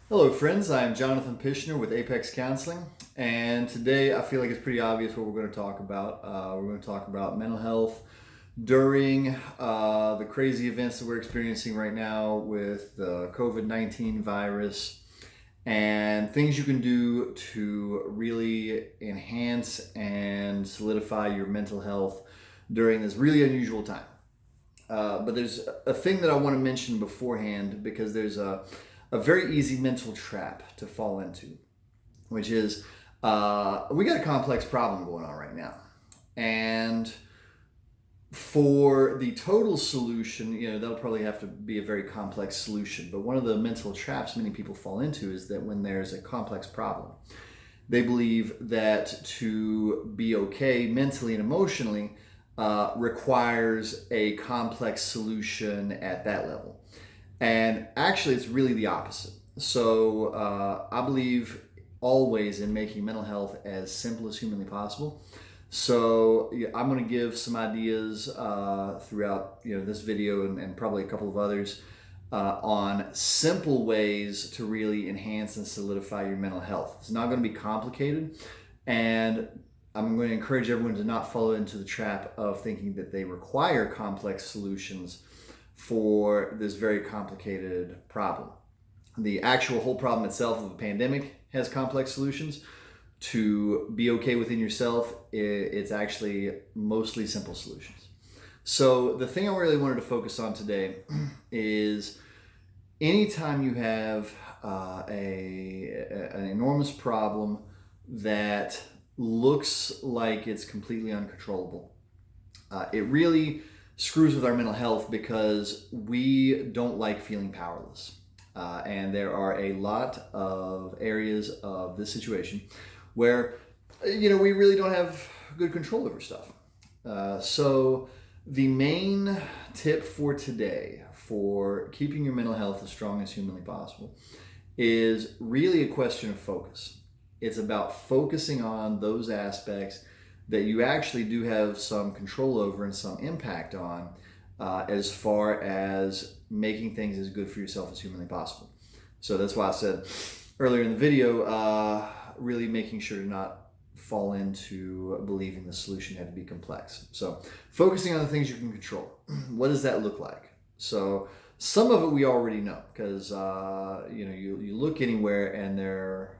Hello, friends. I'm Jonathan Pishner with Apex Counseling, and today I feel like it's pretty obvious what we're going to talk about. We're going to talk about mental health during the crazy events that we're experiencing right now with the COVID-19 virus and things you can do to really enhance and solidify your mental health during this really unusual time. But there's a thing that I want to mention beforehand because there's a very easy mental trap to fall into, which is we got a complex problem going on right now. And for the total solution, that'll probably have to be a very complex solution. But one of the mental traps many people fall into is that when there's a complex problem, they believe that to be okay mentally and emotionally requires a complex solution at that level. And actually, it's really the opposite. So I believe always in making mental health as simple as humanly possible. So yeah, I'm going to give some ideas throughout this video and probably a couple of others on simple ways to really enhance and solidify your mental health. It's not going to be complicated, and I'm going to encourage everyone to not fall into the trap of thinking that they require complex solutions for this very complicated problem. The actual whole problem itself of a pandemic has complex solutions. To be okay within yourself, it's actually mostly simple solutions. So the thing I really wanted to focus on today is anytime you have an enormous problem that looks like it's completely uncontrollable, it really screws with our mental health because we don't like feeling powerless. And there are a lot of areas of this situation where, we really don't have good control over stuff. So the main tip for today for keeping your mental health as strong as humanly possible is really a question of focus. It's about focusing on those aspects that you actually do have some control over and some impact on, as far as making things as good for yourself as humanly possible. So that's why I said earlier in the video, really making sure to not fall into believing the solution had to be complex. So focusing on the things you can control. What does that look like? So some of it we already know because you look anywhere and they're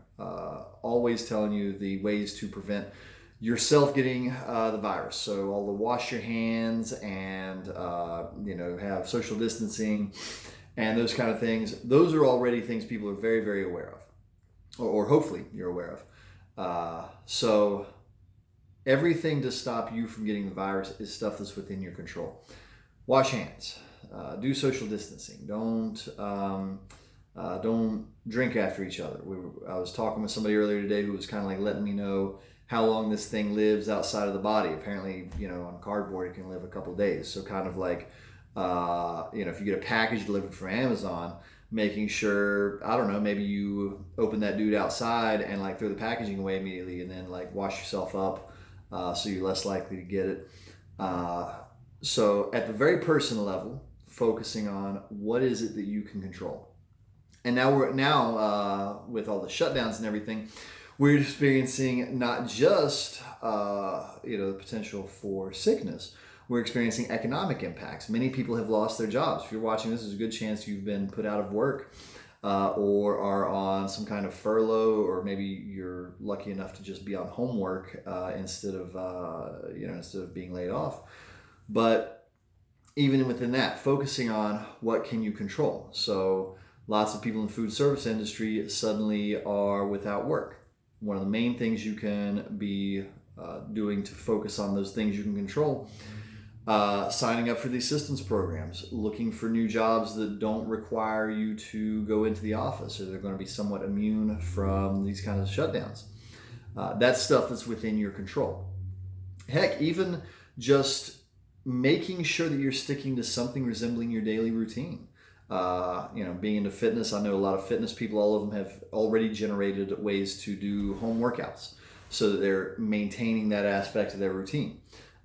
always telling you the ways to prevent yourself getting the virus. So all the wash your hands and have social distancing and those kind of things. Those are already things people are very, very aware of, or hopefully you're aware of. So everything to stop you from getting the virus is stuff that's within your control. Wash hands. Do social distancing. Don't drink after each other. I was talking with somebody earlier today who was kind of like letting me know how long this thing lives outside of the body. Apparently, on cardboard, it can live a couple of days. So kind of like, if you get a package delivered from Amazon, making sure, I don't know, maybe you open that dude outside and like throw the packaging away immediately and then like wash yourself up so you're less likely to get it. So at the very personal level, focusing on what is it that you can control. And now with all the shutdowns and everything, we're experiencing not just the potential for sickness. We're experiencing economic impacts. Many people have lost their jobs. If you're watching this, there's a good chance you've been put out of work or are on some kind of furlough, or maybe you're lucky enough to just be on homework instead of being laid off. But even within that, focusing on what can you control. So lots of people in the food service industry suddenly are without work. One of the main things you can be doing to focus on those things you can control, signing up for the assistance programs, looking for new jobs that don't require you to go into the office, or they're going to be somewhat immune from these kinds of shutdowns. That's stuff that's within your control. Heck, even just making sure that you're sticking to something resembling your daily routine. Being into fitness, I know a lot of fitness people, all of them have already generated ways to do home workouts so that they're maintaining that aspect of their routine.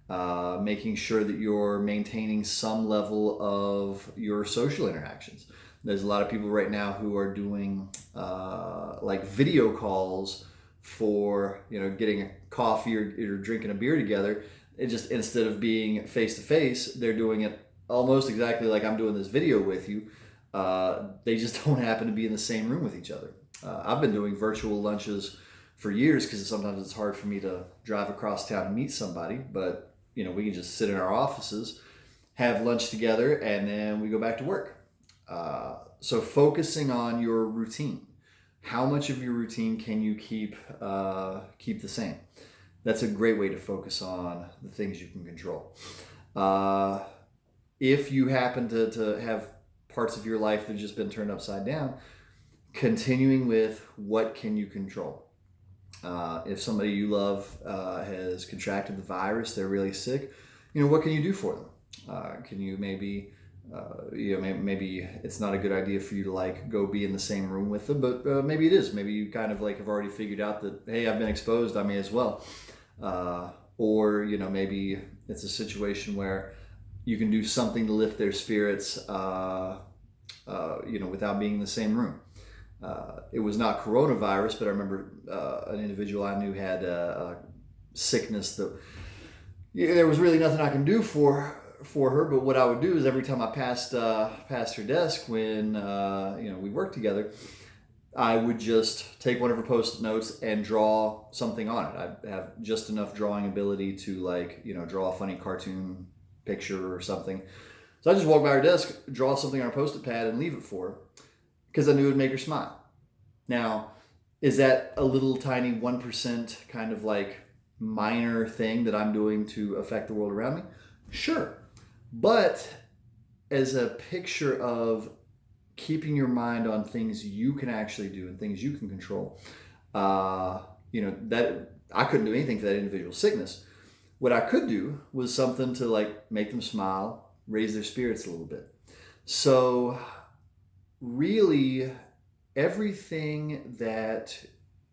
Making sure that you're maintaining some level of your social interactions. There's a lot of people right now who are doing like video calls for, getting a coffee or drinking a beer together. It just, instead of being face to face, they're doing it almost exactly like I'm doing this video with you. They just don't happen to be in the same room with each other. I've been doing virtual lunches for years because sometimes it's hard for me to drive across town and meet somebody, but we can just sit in our offices, have lunch together, and then we go back to work. So focusing on your routine. How much of your routine can you keep the same? That's a great way to focus on the things you can control. If you happen to have parts of your life that have just been turned upside down, continuing with what can you control. If somebody you love has contracted the virus, they're really sick, what can you do for them? Can you maybe it's not a good idea for you to like go be in the same room with them, but maybe it is. Maybe you kind of like have already figured out that, hey, I've been exposed, I may as well. Or maybe it's a situation where you can do something to lift their spirits, without being in the same room. It was not coronavirus, but I remember an individual I knew had a sickness that there was really nothing I can do for her. But what I would do is every time I passed her desk when we worked together, I would just take one of her post-it notes and draw something on it. I have just enough drawing ability to draw a funny cartoon picture or something. So I just walk by her desk, draw something on a post-it pad, and leave it for her because I knew it would make her smile. Now, is that a little tiny 1% kind of like minor thing that I'm doing to affect the world around me? Sure. But as a picture of keeping your mind on things you can actually do and things you can control, that I couldn't do anything for that individual's sickness. What I could do was something to like make them smile, raise their spirits a little bit. So really, everything that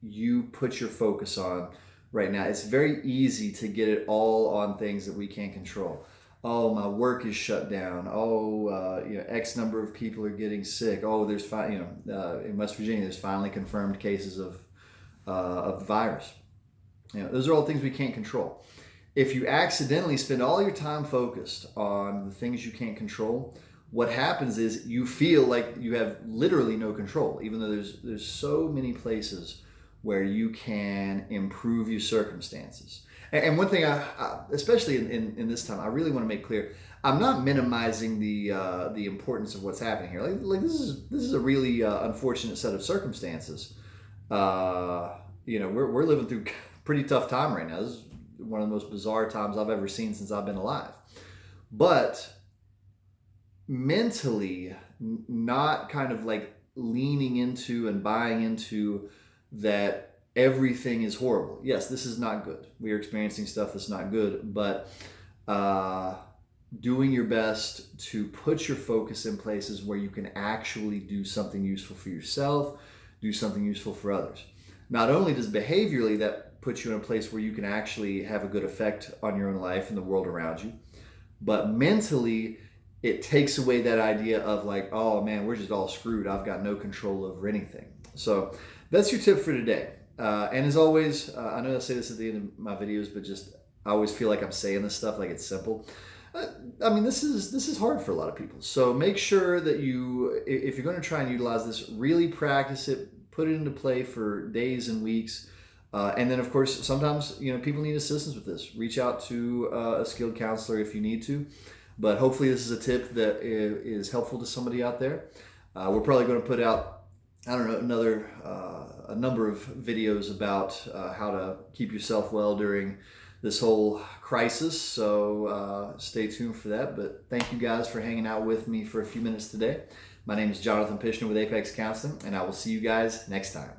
you put your focus on right now, it's very easy to get it all on things that we can't control. Oh, my work is shut down. Oh, X number of people are getting sick. Oh, there's in West Virginia, there's finally confirmed cases of the virus. Those are all things we can't control. If you accidentally spend all your time focused on the things you can't control, what happens is you feel like you have literally no control, even though there's so many places where you can improve your circumstances. And one thing, I especially in this time, I really want to make clear, I'm not minimizing the importance of what's happening here. Like this is a really unfortunate set of circumstances. We're living through a pretty tough time right now. This is one of the most bizarre times I've ever seen since I've been alive. But mentally, not kind of like leaning into and buying into that everything is horrible. Yes, this is not good. We are experiencing stuff that's not good, but doing your best to put your focus in places where you can actually do something useful for yourself, do something useful for others. Not only does behaviorally that put you in a place where you can actually have a good effect on your own life and the world around you, but mentally, it takes away that idea of like, oh man, we're just all screwed. I've got no control over anything. So that's your tip for today. And as always, I know I say this at the end of my videos, but just I always feel like I'm saying this stuff like it's simple. This is hard for a lot of people. So make sure that if you're going to try and utilize this, really practice it, put it into play for days and weeks. And then, of course, sometimes people need assistance with this. Reach out to a skilled counselor if you need to. But hopefully this is a tip that is helpful to somebody out there. We're probably going to put out, a number of videos about how to keep yourself well during this whole crisis. So stay tuned for that. But thank you guys for hanging out with me for a few minutes today. My name is Jonathan Pishner with Apex Counseling, and I will see you guys next time.